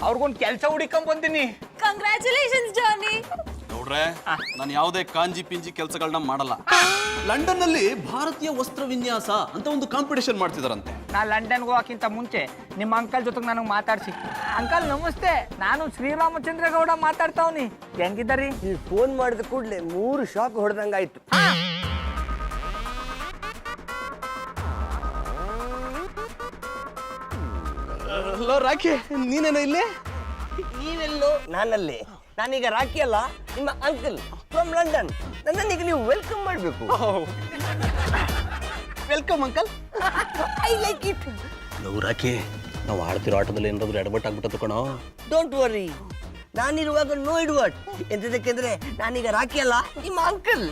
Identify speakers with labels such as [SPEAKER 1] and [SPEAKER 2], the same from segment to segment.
[SPEAKER 1] ಅವ್ರಿಗೊಂದು ಕೆಲಸ ಹುಡುಕೊಂಡ್ ಬಂದಿನಿ.
[SPEAKER 2] ಕಂಗ್ರ್ಯಾಚುಲೇಷನ್ಸ್ ಜಾನಿ.
[SPEAKER 3] ನೋಡ್ರೆ ನಾನು ಯಾವುದೇ ಕಾಂಜಿ ಪಿಂಜಿ ಕೆಲಸಗಳನ್ನ ಮಾಡಲ್ಲ. ಲಂಡನ್ ನಲ್ಲಿ ಭಾರತೀಯ ವಸ್ತ್ರ ವಿನ್ಯಾಸ ಅಂತ ಒಂದು ಕಾಂಪಿಟೇಷನ್ ಮಾಡ್ತಿದಾರಂತೆ.
[SPEAKER 1] ನಾ ಲಂಡನ್ಗೆ ಹೋಗಕ್ಕಿಂತ ಮುಂಚೆ ನಿಮ್ಮ ಅಂಕಲ್ ಜೊತೆಗೆ ನನಗೆ ಮಾತಾಡ್ಸಿ. ಅಂಕಲ್ ನಮಸ್ತೆ, ನಾನು ಶ್ರೀರಾಮಚಂದ್ರ ಗೌಡ ಮಾತಾಡ್ತಾವ್ನಿ. ಹೆಂಗಿದ್ದಾರಿ?
[SPEAKER 4] ಈ ಫೋನ್ ಮಾಡಿದ ಕೂಡಲೇ 3 ಶಾಕ್ ಹೊಡೆದಂಗಾಯ್ತು.
[SPEAKER 3] ಹಲೋ ರಾಖಿ, ನೀನೇನೋ ಇಲ್ಲಿ?
[SPEAKER 4] ನೀವೆಲ್ಲೋ ನಾನಲ್ಲಿ. ನಾನೀಗ ರಾಕಿ ಅಲ್ಲ, ನಿಮ್ಮ ಅಂಕಲ್ ಫ್ರಮ್ ಲಂಡನ್. ನನ್ನೀಗ ನೀವು ವೆಲ್ಕಮ್ ಮಾಡಬೇಕು.
[SPEAKER 3] Welcome uncle.
[SPEAKER 4] I like it.
[SPEAKER 3] ನಾವು ರಾಖಿ, ನಾವು ಆಡ್ತಿರೋ ಆಟದಲ್ಲಿ ಏನಾದ್ರು ಎಡಬಟ್ ಆಗ್ಬಿಟ್ಟು ಕಣೋ.
[SPEAKER 4] ಡೋಂಟ್ ವರಿ, ನಾನಿರುವಾಗ ನೋ ಇಡ್ವಟ್. ಎಂತದಕ್ಕೆಂದ್ರೆ ನಾನೀಗ ರಾಕಿ ಅಲ್ಲ, ನಿಮ್ಮ ಅಂಕಲ್.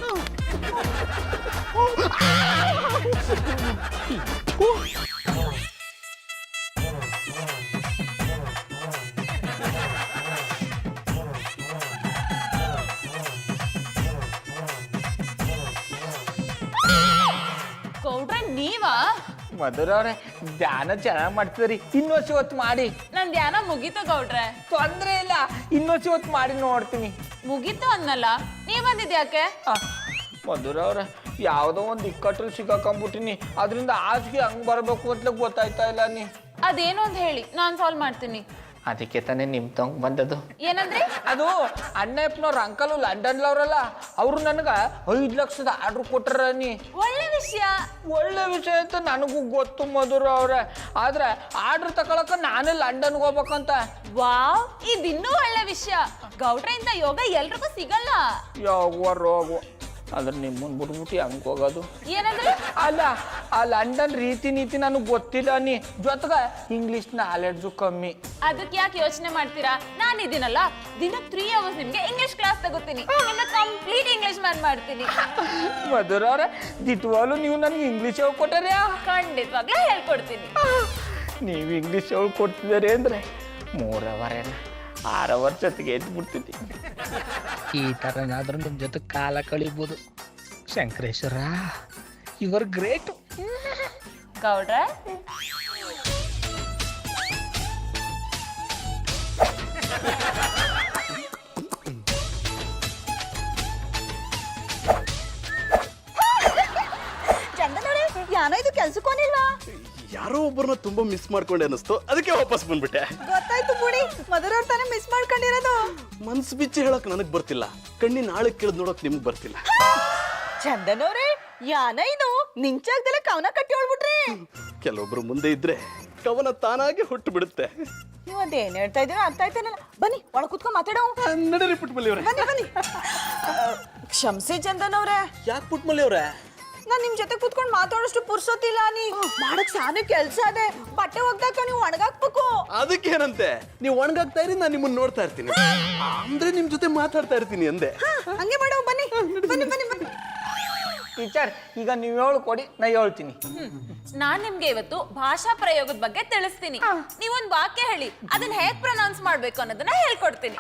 [SPEAKER 2] ಗೌಡ್ರೆ ನೀವಾ?
[SPEAKER 1] ಮಧುರ ಅವ್ರೆ, ಧ್ಯಾನ ಚೆನ್ನಾಗಿ ಮಾಡ್ತಿದ್ರಿ. ಇನ್ನೊಂದು ಹೊತ್ತು ಮಾಡಿ.
[SPEAKER 2] ನನ್ ಧ್ಯಾನ ಮುಗೀತು ಗೌಡ್ರೆ.
[SPEAKER 1] ತೊಂದ್ರೆ ಇಲ್ಲ, ಇನ್ನೊಂದು ಹೊತ್ತು ಮಾಡಿ ನೋಡ್ತೀನಿ.
[SPEAKER 2] ಮುಗೀತು ಅನ್ನಲ್ಲ, ನೀವ್ ಬಂದಿದ್ಯಾಕೆ?
[SPEAKER 1] ಮಧುರ ಅವ್ರೆ, ಯಾವುದೋ ಒಂದು ಇಕ್ಕಟ್ಟಲ್ಲಿ ಸಿಕ್ಕಾಕೊಂಡ್ಬಿಟ್ಟಿನಿ. ಅದರಿಂದ ಆಚೆಗೆ ಹಂಗ್ ಬರ್ಬೇಕು ಅಂತ ಗೊತ್ತಾಯ್ತಾ ಇಲ್ಲ ನೀ.
[SPEAKER 2] ಅದೇನು ಅಂತ ಹೇಳಿ ನಾನ್ ಸಾಲ್ವ್ ಮಾಡ್ತೀನಿ.
[SPEAKER 1] ಅದಕ್ಕೆ ತಾನೇ ನಿಮ್ ತಂಗ್ ಬಂದದ್ದು.
[SPEAKER 2] ಏನಂದ್ರಿ?
[SPEAKER 1] ಅದು ಅಣ್ಣಪ್ಪನವ್ರ ಅಂಕಲು ಲಂಡನ್ಲವ್ರಲ್ಲ, ಅವರು ನನಗ 5 ಲಕ್ಷದ ಆರ್ಡರ್ ಕೊಟ್ರ ನೀ.
[SPEAKER 2] ಒಳ್ಳೆ ವಿಷಯ.
[SPEAKER 1] ಒಳ್ಳೆ ವಿಷಯ ಅಂತ ನನಗೂ ಗೊತ್ತು ಮಧುರ ಅವ್ರೆ. ಆದ್ರೆ ಆರ್ಡರ್ ತಗೊಳಕ ನಾನೇ ಲಂಡನ್ಗೆ ಹೋಗ್ಬೇಕಂತ.
[SPEAKER 2] ವಾವ್, ಇದಿನ್ನೂ ಒಳ್ಳೆ ವಿಷಯ. ಗೌಡ್ರೆ ಇಂದ ಯೋಗ ಎಲ್ರಿಗೂ ಸಿಗಲ್ಲ.
[SPEAKER 1] ಯಾವ ರೋಗ ಆದ್ರೆ ನಿಮ್ಮನ್ ಬಿಟ್ಬಿಟ್ಟು ಹಂಗ ಹೋಗೋದು.
[SPEAKER 2] ಏನಂದ್ರೆ?
[SPEAKER 1] ಅಲ್ಲ, ಆ ಲಂಡನ್ ರೀತಿ ನೀತಿ ನನಗೆ ಗೊತ್ತಿಲ್ಲ ನೀ. ಜೊತೆಗೆ ಇಂಗ್ಲಿಷ್ ನಾಲೆಡ್ಜು ಕಮ್ಮಿ.
[SPEAKER 2] ಅದಕ್ಕೆ ಯಾಕೆ ಯೋಚನೆ ಮಾಡ್ತೀರಾ? ನಾನು ಇದೀನಲ್ಲ, ದಿನ 3 hours ನಿಮ್ಗೆ ಇಂಗ್ಲಿಷ್ ಕ್ಲಾಸ್ ತಗೋತೀನಿ. ಕಂಪ್ಲೀಟ್ ಇಂಗ್ಲಿಷ್ ಮ್ಯಾನ್ ಮಾಡ್ತೀನಿ.
[SPEAKER 1] ಮಧುರ ಅವ್ರೆ, ದಿಟ್ವಾಲು ನೀವು ನನಗೆ ಇಂಗ್ಲಿಷ್ ಹೇಳ್ಕೊಟ್ಟಾರ್ಯಾ?
[SPEAKER 2] ಖಂಡಿತವಾಗ್ಲೂ ಹೇಳ್ಕೊಡ್ತೀನಿ.
[SPEAKER 1] ನೀವು ಇಂಗ್ಲಿಷ್ ಹೇಳ್ಕೊಡ್ತಿದ್ದಾರೆ ಅಂದ್ರೆ 3 ಅವರ್ 6 ಅವರ್ ಜೊತೆಗೆ ಎದ್ಬಿಡ್ತೀನಿ. ಈ ಥರ ಏನಾದ್ರೂ ನಿಮ್ಮ ಜೊತೆ ಕಾಲ ಕಳಿಬೋದು. ಶಂಕರೇಶ್ವರ, ಇವರ್ ಗ್ರೇಟ್.
[SPEAKER 2] ಗೌಡ್ರೆ,
[SPEAKER 5] ಯಾನೋ ಇದು ಕೆಲ್ಸಕ್ಕೋನಿಲ್ಲ.
[SPEAKER 3] ಯಾರೋ ಒಬ್ಬರನ್ನ ತುಂಬಾ ಮಿಸ್ ಮಾಡ್ಕೊಂಡೆ ಅನ್ನಿಸ್ತು, ಅದಕ್ಕೆ ವಾಪಸ್ ಬಂದ್ಬಿಟ್ಟೆ.
[SPEAKER 5] ಗೊತ್ತಾಯ್ತು ಬಿಡಿ, ಮಧುರವ್ರ ತಾನೇ ಮಿಸ್ ಮಾಡ್ಕೊಂಡಿರೋದು.
[SPEAKER 3] ಮನ್ಸು ಬಿಚ್ಚಿ ಹೇಳಕ್ ನನಗ್ ಬರ್ತಿಲ್ಲ, ಕಣ್ಣಿನ ಆಳಕ್ಕೆ ಕೇಳಿದ್ ನೋಡಕ್ ನಿಮ್ಗೆ ಬರ್ತಿಲ್ಲ.
[SPEAKER 5] ಚಂದನ್ ಅವ್ರೆ, ಯಾನ ಇದು ನಿಂಚಾಗ್ದಲ್ಲ ಕವನ ಕಟ್ಟಿ ಹೊಳ್ಬಿಟ್ರಿ.
[SPEAKER 3] ಕೆಲವೊಬ್ರು ಮುಂದೆ ಇದ್ರೆ ಕವನ ತಾನಾಗೆ ಹುಟ್ಟು ಬಿಡುತ್ತೆ.
[SPEAKER 5] ನೀವು ಅದೇನ್ ಹೇಳ್ತಾ ಇದೀರ ಅರ್ಥ ಆಯ್ತಾನಲ್ಲ. ಬನ್ನಿ ಒಳ ಕುತ್ಕೊಂಡ್ ಮಾತಾಡೋ.
[SPEAKER 3] ನಡೀರಿ ಪುಟ್ಮಲ್ಲಿ ಅವ್ರೆ.
[SPEAKER 5] ಬನ್ನಿ ಬನ್ನಿ. ಕ್ಷಮ್ಸಿ ಚಂದನ್ ಅವ್ರೆ.
[SPEAKER 3] ಯಾಕೆ ಪುಟ್ಮಲ್ಲಿ ಅವ್ರೆ?
[SPEAKER 5] ನಾನ್ ನಿಮ್ ಜೊತೆ ಕುತ್ಕೊಂಡ್ ಮಾತಾಡೋಷ್ಟು ಪುರ್ಸೋತಿಲ್ಲ. ನೀ ಮಾಡಕ್ ಸಾನೆ ಕೆಲ್ಸ ಅದೇ. ಬಟ್ಟೆ ಒಗ್ದಾಕ ನೀವು ಒಣಗಾಕ್ಬೇಕು.
[SPEAKER 3] ಅದಕ್ಕೇನಂತೆ, ನೀವು ಒಣಗಾಗ್ತಾ ಇರಿ, ನಾನು ನಿಮ್ಮನ್ನ ನೋಡ್ತಾ ಇರ್ತೀನಿ. ಅಂದ್ರೆ ನಿಮ್ ಜೊತೆ ಮಾತಾಡ್ತಾ ಇರ್ತೀನಿ ಅಂದೆ.
[SPEAKER 5] ಹಂಗೆ ಮಾಡೋ. ಬನ್ನಿ ಬನ್ನಿ ಬನ್ನಿ ಬನ್ನಿ.
[SPEAKER 1] ಟೀಚರ್, ಈಗ ನೀವು ಹೇಳ್ಕೊಡಿ, ನಾ ಹೇಳ್ತೀನಿ.
[SPEAKER 2] ನಾನ್ ನಿಮ್ಗೆ ಇವತ್ತು ಭಾಷಾ ಪ್ರಯೋಗದ ಬಗ್ಗೆ ತಿಳಿಸ್ತೀನಿ. ನೀವೊಂದ್ ವಾಕ್ಯ ಹೇಳಿ, ಅದನ್ನ ಹೇಗ್ ಪ್ರೊನೌನ್ಸ್ ಮಾಡ್ಬೇಕು ಅನ್ನೋದನ್ನ ಹೇಳ್ಕೊಡ್ತೀನಿ.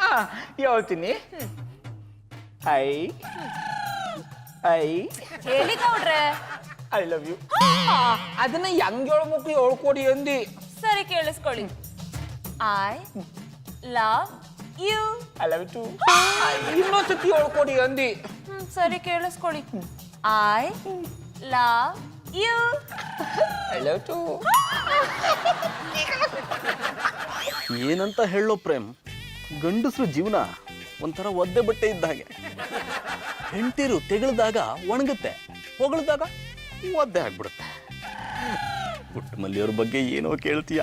[SPEAKER 1] ಹೇಳ್ತೀನಿ. ಐ ಐ
[SPEAKER 2] ಹೇಳಿ ಗೌಡ್ರೆ.
[SPEAKER 1] I love you. ಅದನ್ನ ಹೆಂಗ್ ಹೇಳ್ಬೇಕು ಹೇಳ್ಕೊಡಿ ಅಂದಿ.
[SPEAKER 2] ಸರಿ, ಕೇಳಿಸ್ಕೊಳ್ಳಿ. I love you.
[SPEAKER 1] I love you too. ಇನ್ನೊಂದ್ಸತಿ ಹೇಳ್ಕೊಡಿ ಅಂದಿ.
[SPEAKER 2] ಸರಿ, ಕೇಳಿಸ್ಕೊಳ್ಳಿ. I love you.
[SPEAKER 1] I love too.
[SPEAKER 3] ಏನಂತ ಹೇಳೋ ಪ್ರೇಮ್, ಗಂಡಸ್ರ ಜೀವನ ಒಂಥರ ಒದ್ದೆ ಬಟ್ಟೆ ಇದ್ದ ಹಾಗೆ. ಹೆಂಡತಿರು ತೆಗೆಳ್ದಾಗ ಒಣಗುತ್ತೆ, ಹೊಗಳಿದಾಗ ಒದ್ದೆ ಆಗ್ಬಿಡುತ್ತೆ. ಪುಟ್ಟಮಲ್ಲಿಯವ್ರ ಬಗ್ಗೆ ಏನೋ ಕೇಳ್ತೀಯ,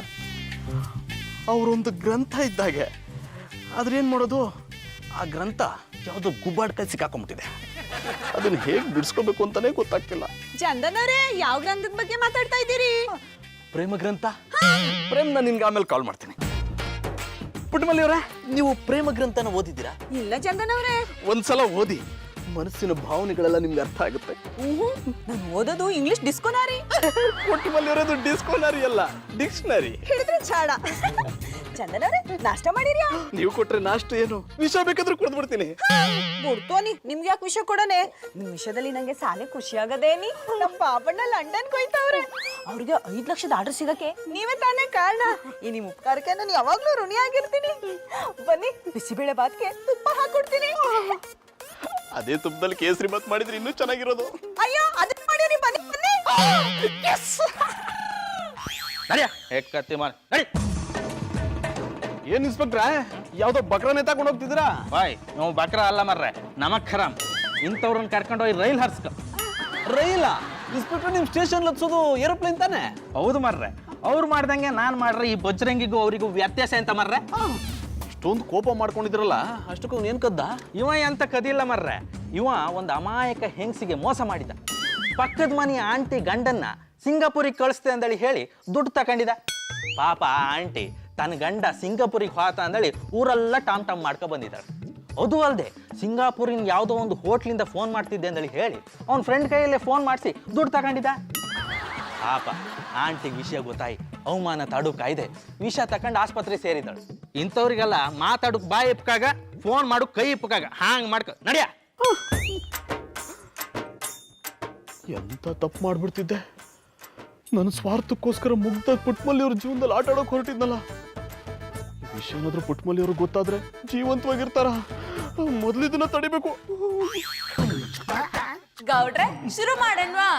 [SPEAKER 3] ಅವರೊಂದು ಗ್ರಂಥ ಇದ್ದಾಗೆ. ಆದ್ರೆ ಏನ್ ಮಾಡೋದು, ಆ ಗ್ರಂಥ ಯಾವುದೋ ಗುಬ್ಬಾಡ್ಕಾಯಿ ಸಿಕ್ಕಾಕೊಂಡ್ಬಿಟ್ಟಿದೆ. ಅದನ್ನ ಹೇಗೆ ಬಿಡಿಸ್ಕೋಬೇಕು ಅಂತಾನೆ ಗೊತ್ತಾಗ್ತಿಲ್ಲ.
[SPEAKER 5] ಚಂದನ್ ಅವ್ರೆ, ಯಾವ ಗ್ರಂಥದ ಬಗ್ಗೆ ಮಾತಾಡ್ತಾ ಇದ್ದೀರಿ?
[SPEAKER 3] ಪ್ರೇಮ ಗ್ರಂಥ. ಪ್ರೇಮ್, ನಾನು ನಿಮ್ಗೆ ಆಮೇಲೆ ಕಾಲ್ ಮಾಡ್ತೀನಿ. ಪುಟ್ಟಮಲ್ಲಿ ಅವರೇ, ನೀವು ಪ್ರೇಮ ಗ್ರಂಥನ ಓದಿದ್ದೀರಾ?
[SPEAKER 5] ಇಲ್ಲ ಚಂದನ್ ಅವ್ರೆ.
[SPEAKER 3] ಒಂದ್ಸಲ ಓದಿ, ಮನಸ್ಸಿನ ಭಾವನೆಗಳೆಲ್ಲ ನಿಮ್ಗೆ ಅರ್ಥ ಆಗುತ್ತೆ.
[SPEAKER 5] ನಾನು ಓದೋದು ಇಂಗ್ಲಿಷ್ ಡಿಸ್ಕೋನಾರಿ.
[SPEAKER 3] ಒಟ್ಟಿನಲ್ಲಿ ಇರೋದು ಡಿಸ್ಕೋನರಿ ಅಲ್ಲ, ಡಿಕ್ಷನರಿ.
[SPEAKER 5] ಹಿಡಿದ್ರೆ ಚಾಡ. ಚಂದನವ್ರೆ ನಾಷ್ಟ ಮಾಡಿರ್ಯಾ?
[SPEAKER 3] ನೀವು ಕೊಟ್ರೆ ನಾಷ್ಟ ಏನು, ವಿಷ ಬೇಕಾದ್ರೂ ಕುಡಿದ್ಬಿಡ್ತೀನಿ.
[SPEAKER 5] ಬಿಡ್ತೋನಿ, ನಿಮ್ಗೆ ಯಾಕೆ ವಿಷಯ ಕೊಡನೆ? ನಿಮ್ ವಿಷಯದಲ್ಲಿ ನಂಗೆ ಸಾನೆ ಖುಷಿ ಆಗದೇನಿ. ನಮ್ ಪಾಪಣ್ಣ ಲಂಡನ್ ಕೊಯ್ತವ್ರೆ. ಅವ್ರಿಗೆ 5 ಲಕ್ಷದ ಆರ್ಡರ್ ಸಿಗಕ್ಕೆ ನೀವೇ ತಾನೇ ಕಾರಣ. ಈ ನಿಮ್ ಉಪಕಾರಕ್ಕೆ ನಾನು ಯಾವಾಗ್ಲೂ ಋಣಿ ಆಗಿರ್ತೀನಿ. ಬನ್ನಿ, ಬಿಸಿಬೇಳೆ ಬಾತ್ಗೆ ತುಪ್ಪ ಹಾಕೊಡ್ತೀನಿ.
[SPEAKER 3] ಅದೇ ತುಪ್ಪದಲ್ಲಿ ಕೇಸರಿ ಬಾತ್ ಮಾಡಿದ್ರೆ ಇನ್ನೂ ಚೆನ್ನಾಗಿರೋದು.
[SPEAKER 5] ಅಯ್ಯೋ, ಅದನ್ನ ಮಾಡಿರಿ. ಬನ್ನಿ ಬನ್ನಿ.
[SPEAKER 3] ಏನ್ ಇನ್ಸ್ಪೆಕ್ಟ್ರೆ, ಯಾವ್ದೋ ಬಕ್ರನೇ ತಗೊಂಡ್ ಹೋಗ್ತಿದ್ದೀರಾ?
[SPEAKER 1] ಬಾಯ್, ನಾವು ಬಕ್ರ ಅಲ್ಲ ಮರ್ರೆ, ನಮಕ್ ಖರಾಮ್. ಇಂಥವ್ರನ್ನ ಕರ್ಕೊಂಡು ಹೋಗಿ ರೈಲ್ ಹರ್ಸ್ಕ.
[SPEAKER 3] ರೈಲ ಇನ್ಸ್ಪೆಕ್ಟರ್, ನಿಮ್ ಸ್ಟೇಷನ್ ಹತ್ಸೋದು ಏರೋಪ್ಲೇನ್ ತಾನೆ?
[SPEAKER 1] ಹೌದು ಮರ್ರೆ, ಅವ್ರು ಮಾಡ್ದಂಗೆ ನಾನ್ ಮಾಡ್ರೆ ಈ ಬಜ್ರಂಗಿಗೂ ಅವರಿಗೂ ವ್ಯತ್ಯಾಸ ಅಂತ ಮರ್ರೆ.
[SPEAKER 3] ಅಷ್ಟೊಂದು ಕೋಪ ಮಾಡ್ಕೊಂಡಿದ್ರಲ್ಲ, ಅಷ್ಟಕ್ಕೂ ಏನ್ ಕದ್ದ?
[SPEAKER 1] ಇವ ಎಂತ ಕದಿಲ್ಲ ಮರ್ರೆ. ಇವ ಒಂದು ಅಮಾಯಕ ಹೆಂಗಸಿಗೆ ಮೋಸ ಮಾಡಿದ. ಪಕ್ಕದ ಮನೆ ಆಂಟಿ ಗಂಡನ್ನ ಸಿಂಗಾಪುರಿಗೆ ಕಳಿಸ್ತೆ ಅಂದೇಳಿ ಹೇಳಿ ದುಡ್ಡು ತಕೊಂಡಿದ. ಪಾಪ ಆ ಆಂಟಿ ತನ್ನ ಗಂಡ ಸಿಂಗಾಪುರಿಗೆ ಹೋತ ಅಂದೇಳಿ ಊರೆಲ್ಲ ಟಾಮ್ ಟಾಮ್ ಮಾಡ್ಕೊ ಬಂದಿದ್ದಾಳೆ. ಅದು ಅಲ್ಲದೆ ಸಿಂಗಾಪುರಿನ ಯಾವುದೋ ಒಂದು ಹೋಟ್ಲಿಂದ ಫೋನ್ ಮಾಡ್ತಿದ್ದೆ ಅಂದೇಳಿ ಹೇಳಿ ಅವ್ನ ಫ್ರೆಂಡ್ ಕೈಯಲ್ಲೇ ಫೋನ್ ಮಾಡಿಸಿ ದುಡ್ಡು ತಗೊಂಡಿದ್ದ. ಪಾಪ ಆಂಟಿಗೆ ವಿಷಯ ಗೊತ್ತಾಯಿ ಅವಮಾನ ತಾಡು ಕಾಯ್ದೆ ವಿಷ ತಕೊಂಡು ಆಸ್ಪತ್ರೆ ಸೇರಿದಳು. ಇಂಥವ್ರಿಗೆಲ್ಲ ಮಾತಾಡಕ್ ಬಾಯಿ ಇಪ್ಕಾಗ, ಫೋನ್ ಮಾಡು ಕೈ ಇಪ್ಕಾಗ, ಹಾಂಗ್ ಮಾಡ್ಕ ನಡಿಯ.
[SPEAKER 3] ಎಂತ ತಪ್ಪು ಮಾಡ್ಬಿಡ್ತಿದ್ದೆ. ನನ್ನ ಸ್ವಾರ್ಥಕ್ಕೋಸ್ಕರ ಮುಗ್ಧ ಪುಟ್ಮಲ್ಲಿ ಅವ್ರ ಜೀವನದಲ್ಲಿ ಆಟ ಆಡೋಕೆ ಹೊರಟಿದ್ನಲ್ಲ. ಈ ವಿಷಯ ಏನಾದ್ರೂ ಪುಟ್ಮಲ್ಲಿ ಅವ್ರಿಗೆ ಗೊತ್ತಾದ್ರೆ ಜೀವಂತವಾಗಿರ್ತಾರ. ಮೊದಲಿದನ್ನ ತಡಿಬೇಕು.
[SPEAKER 2] ಗೌಡ್ರೆ, ಶುರು ಮಾಡಣ್ವಾ?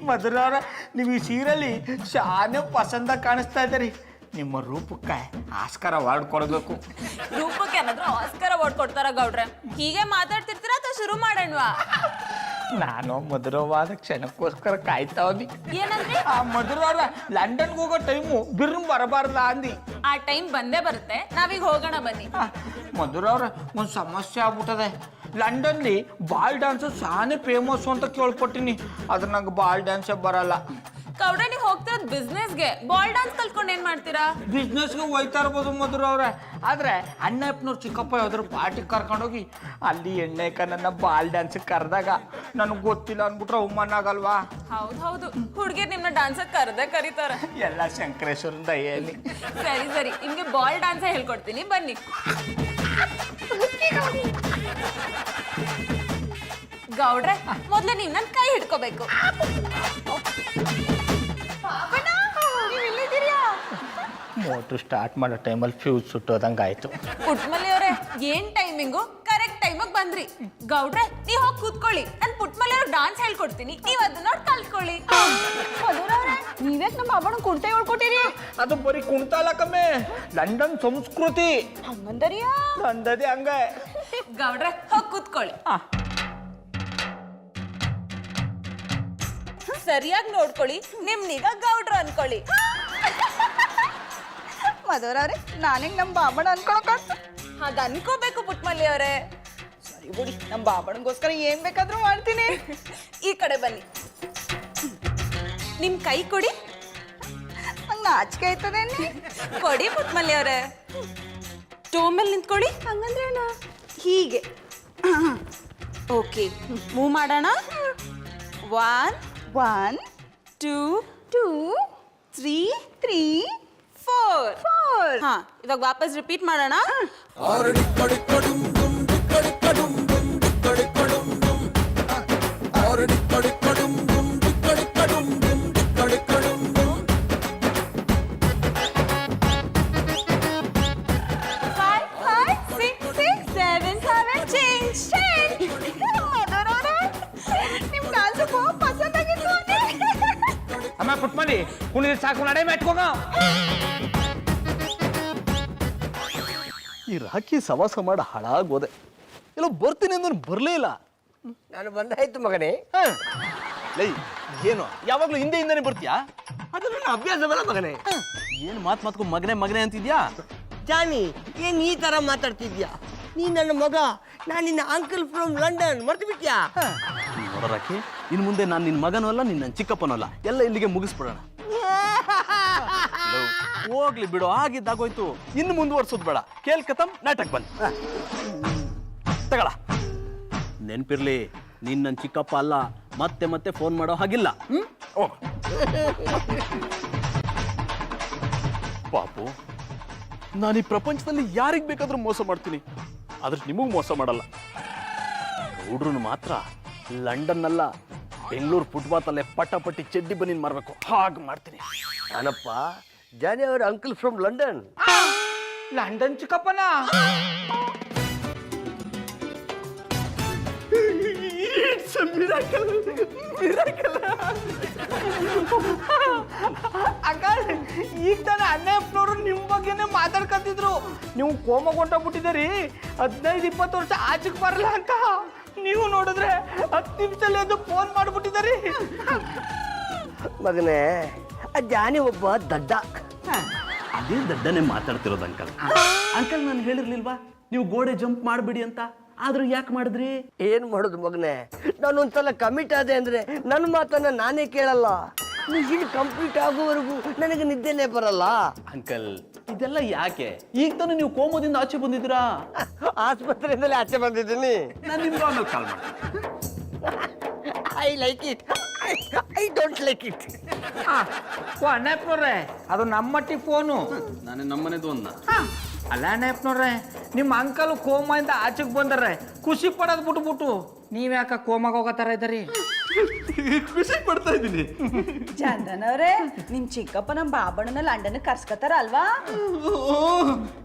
[SPEAKER 1] ಮಧುರವ್ರ, ನೀವು ಈ ಸೀರೆಯಲ್ಲಿ ಶಾನೆ ಪಸಂದ ಕಾಣಿಸ್ತಾ ಇದ್ದೀರಿ. ನಿಮ್ಮ ರೂಪಕ್ಕೆ ಆಸ್ಕಾರ ಅವಾರ್ಡ್ ಕೊಡಬೇಕು.
[SPEAKER 2] ರೂಪಕ್ಕೆ ಏನಾದ್ರೂ ಆಸ್ಕರ್ ಅವಾರ್ಡ್ ಕೊಡ್ತಾರ ಗೌಡ್ರೆ? ಹೀಗೆ ಮಾತಾಡ್ತಿರ್ತೀರಾ ಅಥವಾ ಶುರು ಮಾಡಣ್ವಾ?
[SPEAKER 1] ನಾನು ಮಧುರವಾದ ಕ್ಷಣಕ್ಕೋಸ್ಕರ ಕಾಯ್ತಾವನಿ.
[SPEAKER 2] ಏನಂದ್ರಿ?
[SPEAKER 1] ಆ ಮಧುರವ್ರ ಲಂಡನ್ಗೆ ಹೋಗೋ ಟೈಮು ಬಿರ್ಮ್ ಬರಬಾರ್ದ ಅಂದಿ.
[SPEAKER 2] ಆ ಟೈಮ್ ಬಂದೇ ಬರುತ್ತೆ, ನಾವೀಗ ಹೋಗೋಣ ಬನ್ನಿ.
[SPEAKER 1] ಮಧುರವ್ರ, ಒಂದು ಸಮಸ್ಯೆ ಆಗ್ಬಿಟ್ಟದೆ. ಲಂಡನ್ಲಿ ಬಾಲ್ ಡ್ಯಾನ್ಸ್ ಶಾನೆ ಫೇಮಸ್ ಅಂತ ಕೇಳ್ಕೊಟ್ಟಿನಿ. ಆದ್ರೆ ನಂಗೆ ಬಾಲ್ ಡ್ಯಾನ್ಸೇ ಬರಲ್ಲ.
[SPEAKER 2] ಗೌಡ್ರೆ, ನೀವು ಹೋಗ್ತಿರೋದು ಬಿಸ್ನೆಸ್ಗೆ, ಬಾಲ್ ಡಾನ್ಸ್ ಕಲ್ತ್ಕೊಂಡು ಏನ್ ಮಾಡ್ತೀರಾ?
[SPEAKER 1] ಬಿಸ್ನೆಸ್ಗೆ ಹೋಯ್ತಾ ಇರ್ಬೋದು ಮಧುರವ್ರೆ, ಆದ್ರೆ ಅಣ್ಣಪ್ಪನವ್ರು ಚಿಕ್ಕಪ್ಪ ಯಾವ್ದಾದ್ರು ಪಾರ್ಟಿಗೆ ಕರ್ಕೊಂಡೋಗಿ ಅಲ್ಲಿ ಎಣ್ಣೆಕ ನನ್ನ ಬಾಲ್ ಡ್ಯಾನ್ಸ್ ಕರೆದಾಗ ನನಗೆ ಗೊತ್ತಿಲ್ಲ ಅಂದ್ಬಿಟ್ರೆ ಅವಮಾನ ಆಗಲ್ವಾ?
[SPEAKER 2] ಹೌದು, ಹುಡುಗಿರ್ ನಿಮ್ನ ಡಾನ್ಸ್ ಕರ್ದೇ ಕರೀತಾರ.
[SPEAKER 1] ಎಲ್ಲ ಶಂಕರೇಶ್ವರಿಂದ ಏನಿ.
[SPEAKER 2] ಸರಿ, ನಿಮ್ಗೆ ಬಾಲ್ ಡಾನ್ಸ್ ಹೇಳ್ಕೊಡ್ತೀನಿ, ಬನ್ನಿ. ಗೌಡ್ರೆ, ಮೊದ್ಲು ನೀವ್ ನನ್ ಕೈ ಹಿಡ್ಕೋಬೇಕು.
[SPEAKER 1] ಮೋಟ್ರ್ ಸ್ಟಾರ್ಟ್ ಮಾಡೋ ಟೈಮಲ್ಲಿ ಫ್ಯೂಸ್ ಸುಟ್ಟೋದಂಗೆ ಆಯ್ತು.
[SPEAKER 2] ಪುಟ್ಮಲ್ಲಿ ಅವರೇ, ಏನ್ ಟೈಮಿಂಗು? ಕರೆಕ್ಟ್ ಟೈಮಿಗೆ ಬಂದ್ರಿ. ಗೌಡ್ರೆ, ನೀವ್ ಹೋಗಿ ಕೂತ್ಕೊಳ್ಳಿ, ನಾನು ಪುಟ್ಮಲ್ಲಿ ಅವ್ರಿಗೆ ಡಾನ್ಸ್ ಹೇಳ್ಕೊಡ್ತೀನಿ, ನೀವ್ ಅದನ್ನ ನೋಡಿ ಕಲ್ತ್ಕೊಳ್ಳಿ.
[SPEAKER 5] ನೀವ್ಯಾಕೆ ನಮ್ಮ ಅಬ್ಬಣ ಕುಂಟ ಹೇಳ್ಕೊಟ್ಟಿರಿ?
[SPEAKER 1] ಅದು ಬರೀ ಕುಣ್ತಾಲ ಕಮ್ಮೆ, ಲಂಡನ್ ಸಂಸ್ಕೃತಿ
[SPEAKER 5] ಹಂಗಂದರಿಯಾ?
[SPEAKER 1] ಅಂದದೆ ಹಂಗೆ.
[SPEAKER 2] ಗೌಡ್ರೆ, ಹೋಗಿ ಕೂತ್ಕೊಳ್ಳಿ. ಸರಿಯಾಗಿ ನೋಡ್ಕೊಳ್ಳಿ, ನಿಮ್ನೀಗ ಗೌಡ್ರು ಅನ್ಕೊಳ್ಳಿ.
[SPEAKER 5] ಮಧುರವ್ರೆ, ನಾನೀಗ ನಮ್ಮ ಬಾಬಣ್ಣ ಅನ್ಕೊಳಕ?
[SPEAKER 2] ಹಾಗ ಅನ್ಕೋಬೇಕು ಪುಟ್ಮಲ್ಲಿ ಅವರೇ.
[SPEAKER 5] ಸರಿ ಬಿಡಿ, ನಮ್ಮ ಬಾಬಣ್ಣಗೋಸ್ಕರ ಏನ್ ಬೇಕಾದ್ರೂ ಮಾಡ್ತೀನಿ.
[SPEAKER 2] ಈ ಕಡೆ ಬನ್ನಿ, ನಿಮ್ ಕೈ ಕೊಡಿ.
[SPEAKER 5] ನಂಗೆ ನಾಚಿಕೆ ಆಯ್ತದೇನಿ.
[SPEAKER 2] ಕೊಡಿ ಪುಟ್ಮಲ್ಲಿ ಅವರೇ. ಟೋ ಮೇಲೆ ನಿಂತ್ಕೊಳ್ಳಿ.
[SPEAKER 5] ಹಂಗಂದ್ರೆ
[SPEAKER 2] ಹೀಗೆ. ಓಕೆ, ಮೂವ್ ಮಾಡೋಣ. 1
[SPEAKER 5] 1
[SPEAKER 2] 2
[SPEAKER 5] 2
[SPEAKER 2] 3
[SPEAKER 5] 3
[SPEAKER 2] 4
[SPEAKER 5] 4.
[SPEAKER 2] ಹಾ, ಇವಾಗ ವಾಪಸ್ ರಿಪೀಟ್ ಮಾಡೋಣ.
[SPEAKER 1] ಅಮ್ಮ ಪುಟ್ಮಲ್ಲಿ, ಕುಣಿದ ಸಾಕು, ನಡೆ ಮೆಟ್ಕೋಗ.
[SPEAKER 3] ಈ ರಾಖಿ ಸವಾಸ ಮಾಡಿ ಹಾಳಾಗೋದೆ. ಎಲ್ಲೋ ಬರ್ತೀನಿ ಅಂದ್ರೆ ಬರಲೇ ಇಲ್ಲ.
[SPEAKER 4] ನಾನು ಬಂದಾಯ್ತು ಮಗನೇ.
[SPEAKER 3] ಲೈ, ಏನು ಯಾವಾಗ್ಲೂ ಹಿಂದೆನೇ ಬರ್ತೀಯಾ?
[SPEAKER 4] ಅದು ನನ್ನ ಅಭ್ಯಾಸವಲ್ಲ ಮಗನೇ.
[SPEAKER 3] ಏನು ಮಾತ್ಕೊಂಡು ಮಗನೇ ಅಂತಿದ್ಯಾ?
[SPEAKER 4] ಜಾನಿ, ಏನ್ ಈ ತರ ಮಾತಾಡ್ತಿದ್ಯಾ? ನೀ ನನ್ನ ಮಗ, ನಾನು ನಿನ್ನ ಅಂಕಲ್ ಫ್ರಮ್ ಲಂಡನ್, ಮರ್ತು ಬಿಟ್ಯಾ?
[SPEAKER 3] ನೋಡ ರಾಖಿ, ಇನ್ ಮುಂದೆ ನಾನು ನಿನ್ನ ಮಗನೂ ಅಲ್ಲ, ನಿನ್ನ ಚಿಕ್ಕಪ್ಪನೂ ಅಲ್ಲ. ಎಲ್ಲ ಇಲ್ಲಿಗೆ ಮುಗಿಸ್ಬಿಡೋಣ. ಹೋಗ್ಲಿ ಬಿಡು, ಆಗಿದ್ದಾಗೋಯ್ತು. ಇನ್ನು ಮುಂದುವರ್ಸೋದು ಬೇಡ. ಕೇಳ್ಕತಮ್ ನಾಟಕ ಬಂದ್ ತಗಳ. ನೆನ್ಪಿರ್ಲಿ, ನೀನ್ ನನ್ನ ಚಿಕ್ಕಪ್ಪ ಅಲ್ಲ, ಮತ್ತೆ ಮತ್ತೆ ಫೋನ್ ಮಾಡೋ ಹಾಗಿಲ್ಲ. ಪಾಪು, ನಾನು ಈ ಪ್ರಪಂಚದಲ್ಲಿ ಯಾರಿಗೆ ಬೇಕಾದ್ರೂ ಮೋಸ ಮಾಡ್ತೀನಿ, ಆದ್ರೆ ನಿಮಗ್ ಮೋಸ ಮಾಡಲ್ಲ. ಹುಡ್ರನ್ನು ಮಾತ್ರ ಲಂಡನ್ ಅಲ್ಲ, ಬೆಂಗಳೂರು ಫುಟ್ಬಾತಲ್ಲೇ ಪಟ್ಟಿ ಚಡ್ಡಿ ಬನ್ನಿನ್ ಮಾರ್ಬೇಕು, ಹಾಗೆ ಮಾಡ್ತೀನಿ.
[SPEAKER 4] ನಾನಪ್ಪ ಜಾನಿ ಅವರ ಅಂಕಲ್ ಫ್ರಮ್ ಲಂಡನ್.
[SPEAKER 1] ಲಂಡನ್ ಚಿಕ್ಕಪ್ಪನ ಅಂಕಲ್, ಈಗ ತಾನೆ ಅಣ್ಣಪ್ಪನವರು ನಿಮ್ಮ ಬಗ್ಗೆನೇ ಮಾತಾಡ್ಕತ್ತಿದ್ರು. ನೀವು ಕೋಮಗೊಂಡೋಗ್ಬಿಟ್ಟಿದ್ದೀರಿ, 15-20 ವರ್ಷ ಆಚೆಗೆ ಬರಲ್ಲ ಅಂತ. ನೀವು ನೋಡಿದ್ರೆ 10 ನಿಮಿಷದಲ್ಲಿ ಅದು ಫೋನ್ ಮಾಡ್ಬಿಟ್ಟಿದ್ದೀರಿ.
[SPEAKER 4] ಮಗನೇ, ಆ ಜಾನಿ ಒಬ್ಬ ದಡ್ಡ.
[SPEAKER 3] ಅದೇ ದಡ್ಡನೆ ಮಾತಾಡ್ತಿರೋದು ಅಂಕಲ್. ಅಂಕಲ್ ನಾನು ಹೇಳಿರ್ಲಿಲ್ವಾ ನೀವು ಗೋಡೆ ಜಂಪ್ ಮಾಡಬೇಡಿ ಅಂತ, ಆದ್ರೂ ಯಾಕೆ ಮಾಡಿದ್ರಿ?
[SPEAKER 4] ಏನ್ ಮಾಡೋದು ಮಗನೇ, ನಾನೊಂದ್ಸಲ ಕಮಿಟ್ ಆದೆ ಅಂದ್ರೆ ನನ್ನ ಮಾತನ್ನ ನಾನೇ ಕೇಳಲ್ಲ. ನೀನು ಕಂಪ್ಲೀಟ್ ಆಗೋವರೆಗೂ ನನಗೆ ನಿದ್ದೆನೇ ಬರಲ್ಲ.
[SPEAKER 3] ಅಂಕಲ್, ಇದೆಲ್ಲ ಯಾಕೆ? ಈಗ ತಾನು ನೀವು ಕೋಮದಿಂದ ಆಚೆ ಬಂದಿದ್ದೀರಾ.
[SPEAKER 4] ಆಸ್ಪತ್ರೆಯಿಂದಲೇ ಆಚೆ ಬಂದಿದ್ದೀನಿ.
[SPEAKER 3] ನಾನು ನಿಮ್ಗೆ ಆಮೇಲೆ ಕಾಲ್ ಮಾಡ್ತೀನಿ.
[SPEAKER 4] I like it, I don't like it.
[SPEAKER 1] ಅಣ್ಣಪ್ಪನವ್ರೆ, ಅದು ನಮ್ಮಟ್ಟಿ ಫೋನು.
[SPEAKER 3] ನಾನೇ ನಮ್ಮನೆದು ಅಂದ.
[SPEAKER 1] ಅಲ್ಲ ಅಣ್ಣಪ್ಪನವ್ರೆ, ನಿಮ್ಮ ಅಂಕಲ್ ಕೋಮದಿಂದ ಆಚೆಗೆ ಬಂದಾರೆ, ಖುಷಿ ಪಡೋದು ಬಿಟ್ಬಿಟ್ಟು ನೀವ್ಯಾಕ ಕೋಮಾಗ ಹೋಗತ್ತಾರ ಇದ್ದೀರಿ?
[SPEAKER 3] ಖುಷಿ ಪಡ್ತಾ ಇದ್ದೀನಿ.
[SPEAKER 5] ಚಂದನವ್ರೆ, ನಿಮ್ ಚಿಕ್ಕಪ್ಪ ನಮ್ಮ ಬಾಬಣ್ಣನ ಲಂಡನ್ ಕರ್ಸ್ಕೊತಾರ ಅಲ್ವಾ?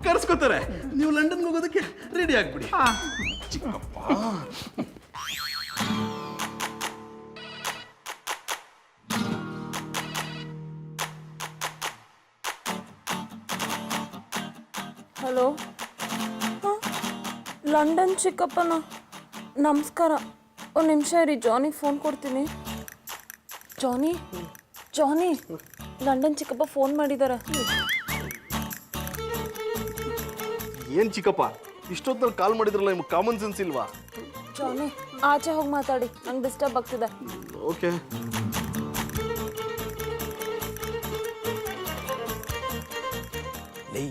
[SPEAKER 3] ಕರ್ಸ್ಕೊತಾರೆ. ನೀವು ಲಂಡನ್ಗೆ ಹೋಗೋದಕ್ಕೆ ರೆಡಿ ಆಗ್ಬಿಡಿ. ಚಿಕ್ಕಪ್ಪ,
[SPEAKER 2] ಹಲೋ, ಲಂಡನ್ ಚಿಕ್ಕಪ್ಪನ ನಮಸ್ಕಾರ. ಒಂದು ನಿಮಿಷ ಇರಿ, ಜಾನಿ ಫೋನ್ ಕೊಡ್ತೀನಿ. ಜಾನಿ, ಲಂಡನ್ ಚಿಕ್ಕಪ್ಪ ಫೋನ್ ಮಾಡಿದ್ದಾರೆ.
[SPEAKER 3] ಏನ್ ಚಿಕ್ಕಪ್ಪ ಇಷ್ಟೊತ್ತಲ್ಲಿ ಕಾಲ್ ಮಾಡಿದ್ರಲ್ಲ, ನಿಮ್ಗೆ ಕಾಮನ್ ಸೆನ್ಸ್ ಇಲ್ವಾ?
[SPEAKER 2] ಜಾನಿ, ಆಚೆ ಹೋಗಿ ಮಾತಾಡಿ, ನಂಗೆ ಡಿಸ್ಟರ್ಬ್ ಆಗ್ತಿದೆ.
[SPEAKER 3] ಓಕೆ. ಲೈ